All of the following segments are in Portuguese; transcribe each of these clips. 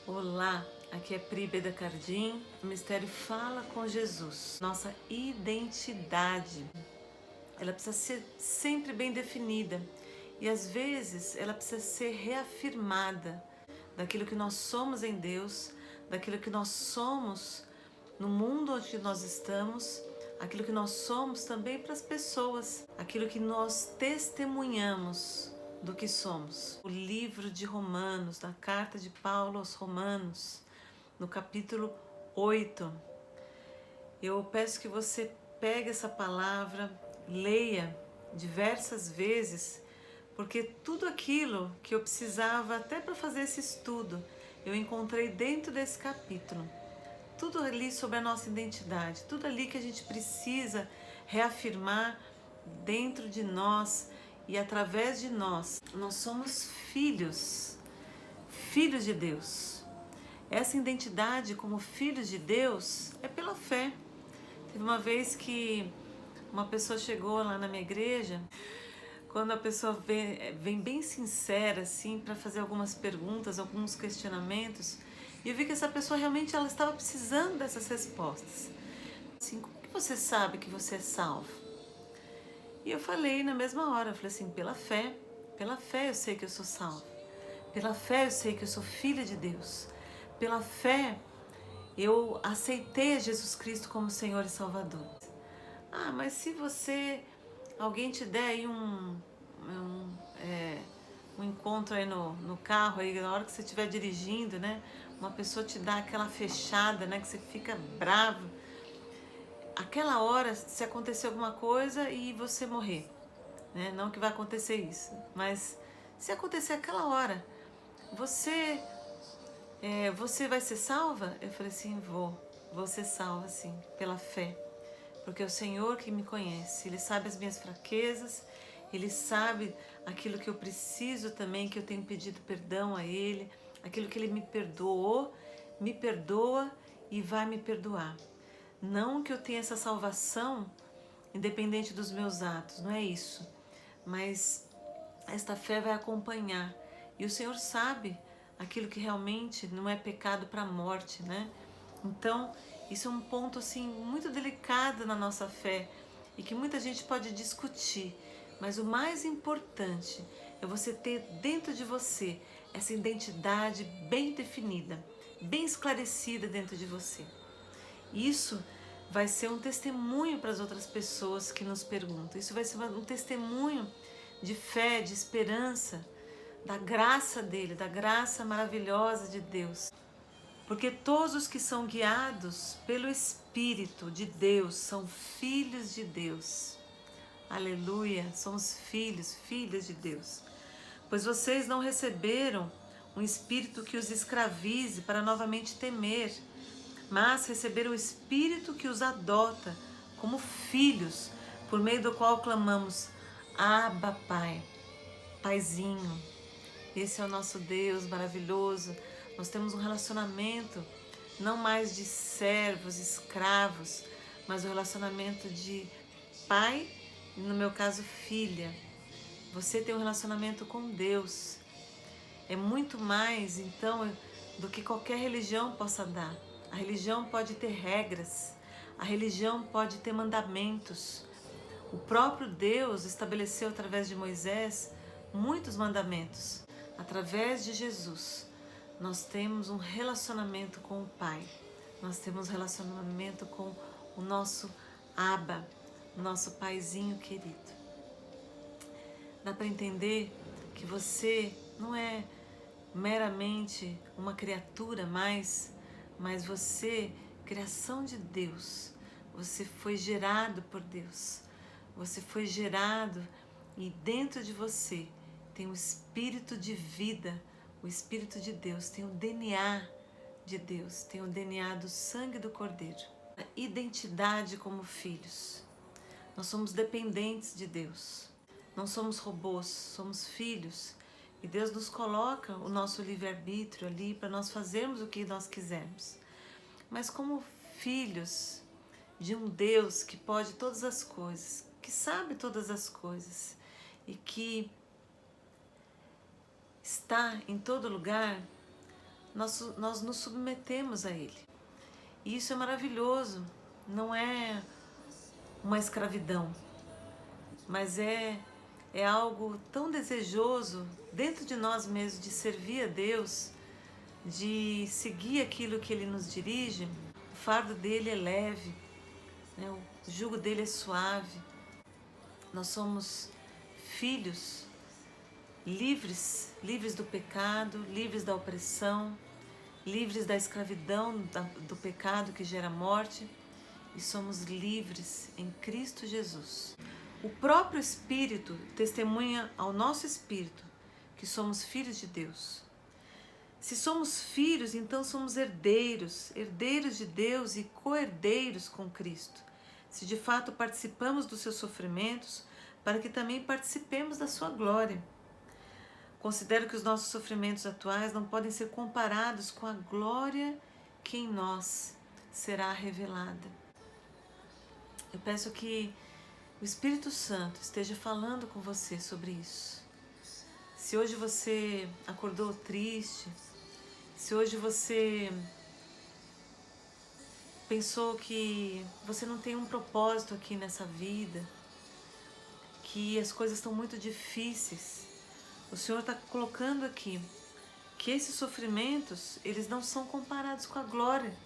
Olá, aqui é Pri Beda Cardim. O Mistério Fala com Jesus. Nossa identidade, ela precisa ser sempre bem definida e às vezes ela precisa ser reafirmada daquilo que nós somos em Deus, daquilo que nós somos no mundo onde nós estamos, aquilo que nós somos também para as pessoas, aquilo que nós testemunhamos do que somos. O livro de Romanos, da carta de Paulo aos Romanos, no capítulo 8, eu peço que você pegue essa palavra, leia diversas vezes, porque tudo aquilo que eu precisava até para fazer esse estudo, eu encontrei dentro desse capítulo. Tudo ali sobre a nossa identidade, tudo ali que a gente precisa reafirmar dentro de nós e através de nós. Nós somos filhos, filhos de Deus. Essa identidade como filhos de Deus é pela fé. Teve uma vez que uma pessoa chegou lá na minha igreja, quando a pessoa vem bem sincera assim para fazer algumas perguntas, alguns questionamentos, e eu vi que essa pessoa realmente ela estava precisando dessas respostas. Assim, como que você sabe que você é salvo? E eu falei na mesma hora, eu falei assim, pela fé eu sei que eu sou salvo. Pela fé eu sei que eu sou filha de Deus. Pela fé eu aceitei a Jesus Cristo como Senhor e Salvador. Ah, mas se alguém te der aí um encontro aí no carro, aí na hora que você estiver dirigindo, né? Uma pessoa te dá aquela fechada, né? Que você fica bravo. Aquela hora, se acontecer alguma coisa e você morrer, né? Não que vai acontecer isso, mas se acontecer aquela hora, você você vai ser salva? Eu falei assim, vou ser salva sim, pela fé. Porque é o Senhor que me conhece, Ele sabe as minhas fraquezas, Ele sabe aquilo que eu preciso também, que eu tenho pedido perdão a Ele, aquilo que Ele me perdoou, me perdoa e vai me perdoar. Não que eu tenha essa salvação independente dos meus atos, não é isso, mas esta fé vai acompanhar e o Senhor sabe aquilo que realmente não é pecado para a morte, né? Então, isso é um ponto assim muito delicado na nossa fé e que muita gente pode discutir, mas o mais importante é você ter dentro de você essa identidade bem definida, bem esclarecida dentro de você. Isso vai ser um testemunho para as outras pessoas que nos perguntam. Isso vai ser um testemunho de fé, de esperança, da graça dele, da graça maravilhosa de Deus. Porque todos os que são guiados pelo Espírito de Deus são filhos de Deus. Aleluia, somos filhos, filhas de Deus. Pois vocês não receberam um espírito que os escravize para novamente temer, mas receberam o Espírito que os adota como filhos, por meio do qual clamamos, Abba, Pai, Paizinho. Esse é o nosso Deus maravilhoso. Nós temos um relacionamento não mais de servos, escravos, mas um relacionamento de pai e, no meu caso, filha. Você tem um relacionamento com Deus. É muito mais, então, do que qualquer religião possa dar. A religião pode ter regras, a religião pode ter mandamentos. O próprio Deus estabeleceu através de Moisés muitos mandamentos. Através de Jesus, nós temos um relacionamento com o Pai. Nós temos um relacionamento com o nosso Abba, nosso Paizinho querido. Dá para entender que você não é meramente uma criatura mais, mas você, criação de Deus. Você foi gerado por Deus. Você foi gerado e dentro de você tem o espírito de vida, o Espírito de Deus, tem o DNA de Deus, tem o DNA do sangue do Cordeiro. A identidade como filhos. Nós somos dependentes de Deus. Não somos robôs, somos filhos. E Deus nos coloca o nosso livre-arbítrio ali para nós fazermos o que nós quisermos. Mas como filhos de um Deus que pode todas as coisas, que sabe todas as coisas e que está em todo lugar, nós nos submetemos a Ele. E isso é maravilhoso, não é uma escravidão, mas é algo tão desejoso dentro de nós mesmos de servir a Deus, de seguir aquilo que Ele nos dirige. O fardo dele é leve, né? O jugo dele é suave. Nós somos filhos livres do pecado, livres da opressão, livres da escravidão do pecado que gera morte, e somos livres em Cristo Jesus. O próprio Espírito testemunha ao nosso espírito que somos filhos de Deus. Se somos filhos, então somos herdeiros, herdeiros de Deus e co-herdeiros com Cristo. Se de fato participamos dos seus sofrimentos, para que também participemos da sua glória. Considero que os nossos sofrimentos atuais não podem ser comparados com a glória que em nós será revelada. Eu peço que o Espírito Santo esteja falando com você sobre isso. Se hoje você acordou triste, se hoje você pensou que você não tem um propósito aqui nessa vida, que as coisas estão muito difíceis, o Senhor está colocando aqui que esses sofrimentos, eles não são comparados com a glória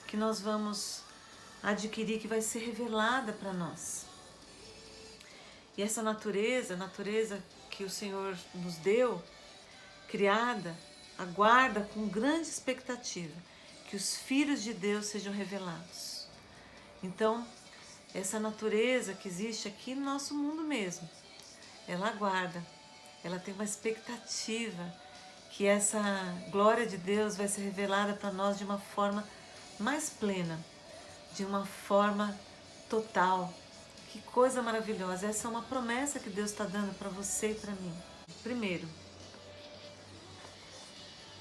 que nós vamos adquirir, que vai ser revelada para nós. E essa natureza, a natureza que o Senhor nos deu, criada, aguarda com grande expectativa que os filhos de Deus sejam revelados. Então, essa natureza que existe aqui no nosso mundo mesmo, ela aguarda, ela tem uma expectativa que essa glória de Deus vai ser revelada para nós de uma forma mais plena, de uma forma total. Que coisa maravilhosa! Essa é uma promessa que Deus está dando para você e para mim. Primeiro,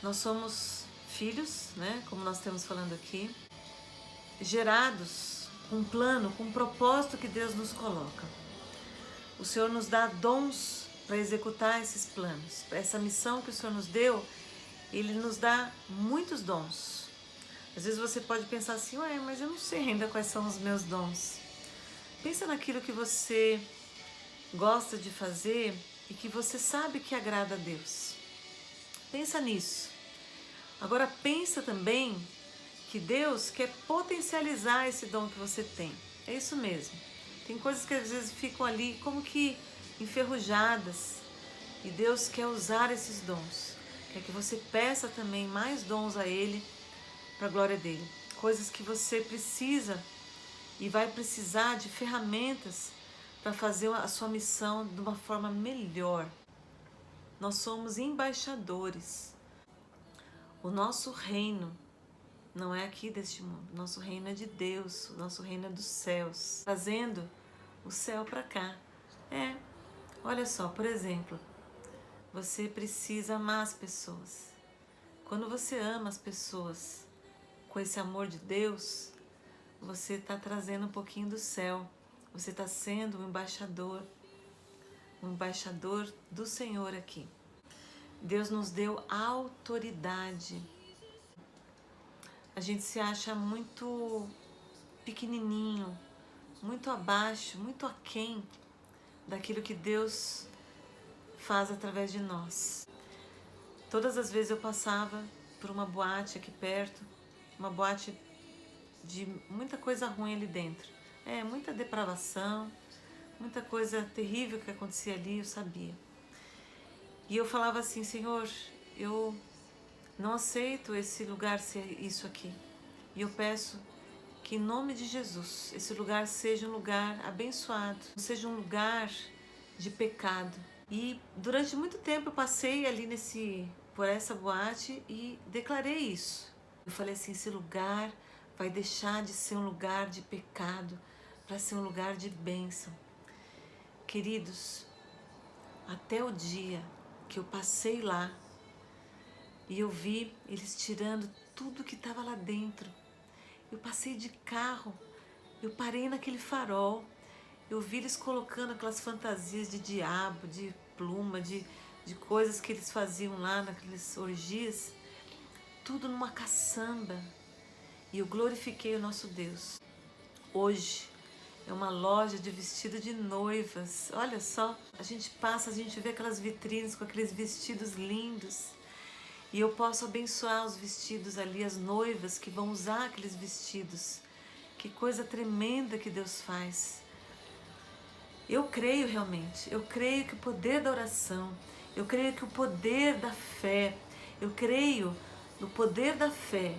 nós somos filhos, né? Como nós estamos falando aqui, gerados com um plano, com um propósito que Deus nos coloca. O Senhor nos dá dons para executar esses planos. Essa missão que o Senhor nos deu, Ele nos dá muitos dons. Às vezes você pode pensar assim, ué, mas eu não sei ainda quais são os meus dons. Pensa naquilo que você gosta de fazer e que você sabe que agrada a Deus. Pensa nisso. Agora pensa também que Deus quer potencializar esse dom que você tem. É isso mesmo. Tem coisas que às vezes ficam ali como que enferrujadas e Deus quer usar esses dons. Quer que você peça também mais dons a Ele para a glória dele. Coisas que você precisa e vai precisar de ferramentas para fazer a sua missão de uma forma melhor. Nós somos embaixadores. O nosso reino não é aqui deste mundo. O nosso reino é de Deus. O nosso reino é dos céus. Trazendo o céu para cá. Olha só, por exemplo, você precisa amar as pessoas. Quando você ama as pessoas com esse amor de Deus, você está trazendo um pouquinho do céu. Você está sendo um embaixador do Senhor aqui. Deus nos deu autoridade. A gente se acha muito pequenininho, muito abaixo, muito aquém daquilo que Deus faz através de nós. Todas as vezes eu passava por uma boate aqui perto, uma boate de muita coisa ruim ali dentro. Muita depravação, muita coisa terrível que acontecia ali, eu sabia. E eu falava assim, Senhor, eu não aceito esse lugar ser isso aqui. E eu peço que em nome de Jesus, esse lugar seja um lugar abençoado, não seja um lugar de pecado. E durante muito tempo eu passei ali por essa boate e declarei isso. Eu falei assim, esse lugar vai deixar de ser um lugar de pecado para ser um lugar de bênção. Queridos, até o dia que eu passei lá e eu vi eles tirando tudo que estava lá dentro. Eu passei de carro, eu parei naquele farol, eu vi eles colocando aquelas fantasias de diabo, de pluma, de coisas que eles faziam lá naqueles orgias. tudo numa caçamba. E eu glorifiquei o nosso Deus. Hoje é uma loja de vestido de noivas. Olha só, a gente passa, a gente vê aquelas vitrines com aqueles vestidos lindos. E eu posso abençoar os vestidos ali, as noivas que vão usar aqueles vestidos. Que coisa tremenda que Deus faz. Eu creio realmente, eu creio que o poder da oração, eu creio que o poder da fé, eu creio no poder da fé,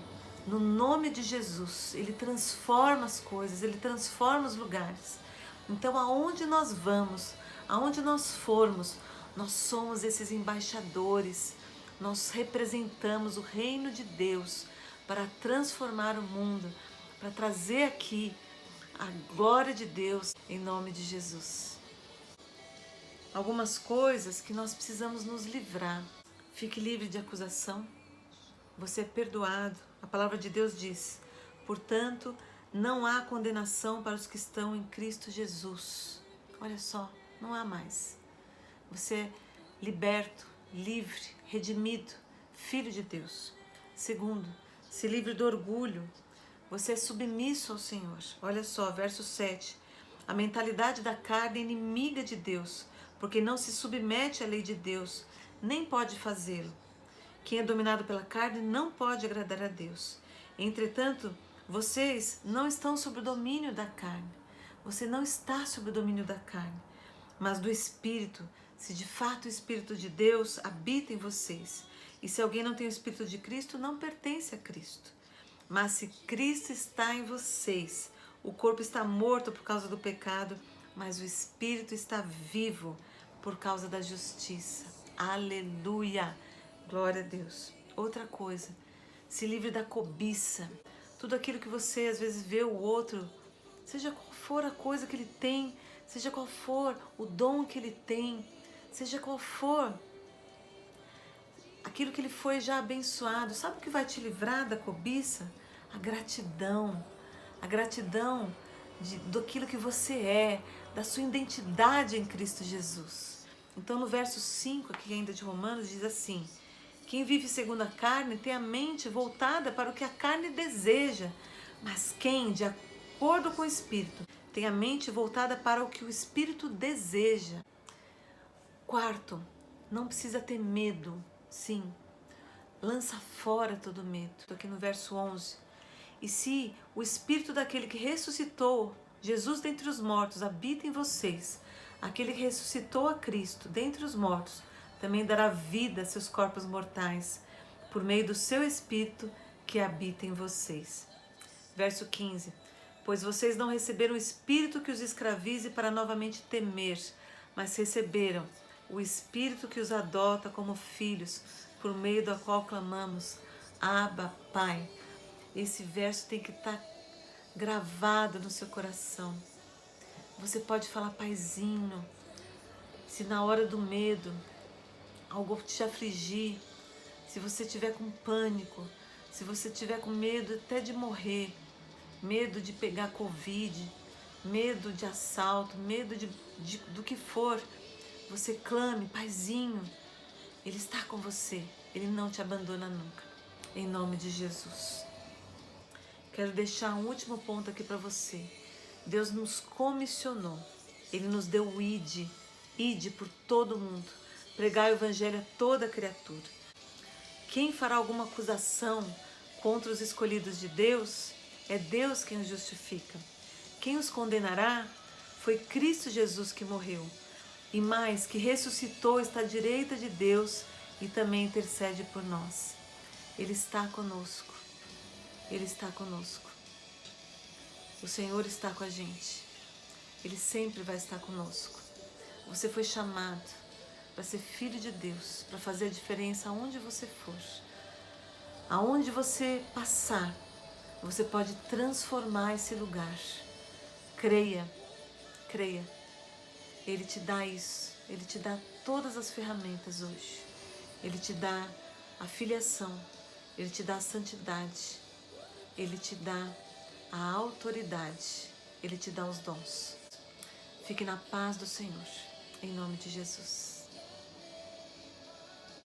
no nome de Jesus. Ele transforma as coisas, Ele transforma os lugares. Então aonde nós vamos, aonde nós formos, nós somos esses embaixadores, nós representamos o reino de Deus para transformar o mundo, para trazer aqui a glória de Deus em nome de Jesus. Algumas coisas que nós precisamos nos livrar. Fique livre de acusação. Você é perdoado. A palavra de Deus diz: portanto, não há condenação para os que estão em Cristo Jesus. Olha só, não há mais. Você é liberto, livre, redimido, filho de Deus. Segundo, se livre do orgulho. Você é submisso ao Senhor. Olha só, verso 7. A mentalidade da carne é inimiga de Deus, porque não se submete à lei de Deus, nem pode fazê-lo. Quem é dominado pela carne não pode agradar a Deus. Entretanto, vocês não estão sob o domínio da carne. Você não está sob o domínio da carne, mas do Espírito, se de fato o Espírito de Deus habita em vocês. E se alguém não tem o Espírito de Cristo, não pertence a Cristo. Mas se Cristo está em vocês, o corpo está morto por causa do pecado, mas o Espírito está vivo por causa da justiça. Aleluia! Glória a Deus. Outra coisa, se livre da cobiça. Tudo aquilo que você às vezes vê o outro, seja qual for a coisa que ele tem, seja qual for o dom que ele tem, seja qual for aquilo que ele foi já abençoado. Sabe o que vai te livrar da cobiça? A gratidão. A gratidão daquilo que você é, da sua identidade em Cristo Jesus. Então no verso 5 aqui ainda de Romanos diz assim: quem vive segundo a carne tem a mente voltada para o que a carne deseja, mas quem, de acordo com o Espírito, tem a mente voltada para o que o Espírito deseja. Quarto, não precisa ter medo. Sim, lança fora todo medo. Estou aqui no verso 11. E se o Espírito daquele que ressuscitou Jesus dentre os mortos habita em vocês, aquele que ressuscitou a Cristo dentre os mortos também dará vida a seus corpos mortais, por meio do seu Espírito que habita em vocês. Verso 15. Pois vocês não receberam o Espírito que os escravize para novamente temer, mas receberam o Espírito que os adota como filhos, por meio do qual clamamos: Abba, Pai. Esse verso tem que estar gravado no seu coração. Você pode falar paizinho. Se na hora do medo algo te afligir, se você tiver com pânico, se você tiver com medo até de morrer, medo de pegar Covid, medo de assalto, medo do que for, você clame: paizinho. Ele está com você, Ele não te abandona nunca, em nome de Jesus. Quero deixar um último ponto aqui para você. Deus nos comissionou, Ele nos deu o ide por todo mundo, pregar o evangelho a toda criatura. Quem fará alguma acusação contra os escolhidos de Deus? É Deus quem os justifica. Quem os condenará? Foi Cristo Jesus que morreu, e mais, que ressuscitou, está à direita de Deus e também intercede por nós. Ele está conosco. Ele está conosco. O Senhor está com a gente. Ele sempre vai estar conosco. Você foi chamado para ser filho de Deus, para fazer a diferença aonde você for. Aonde você passar, você pode transformar esse lugar. Creia, creia. Ele te dá isso. Ele te dá todas as ferramentas hoje. Ele te dá a filiação. Ele te dá a santidade. Ele te dá a autoridade. Ele te dá os dons. Fique na paz do Senhor, em nome de Jesus.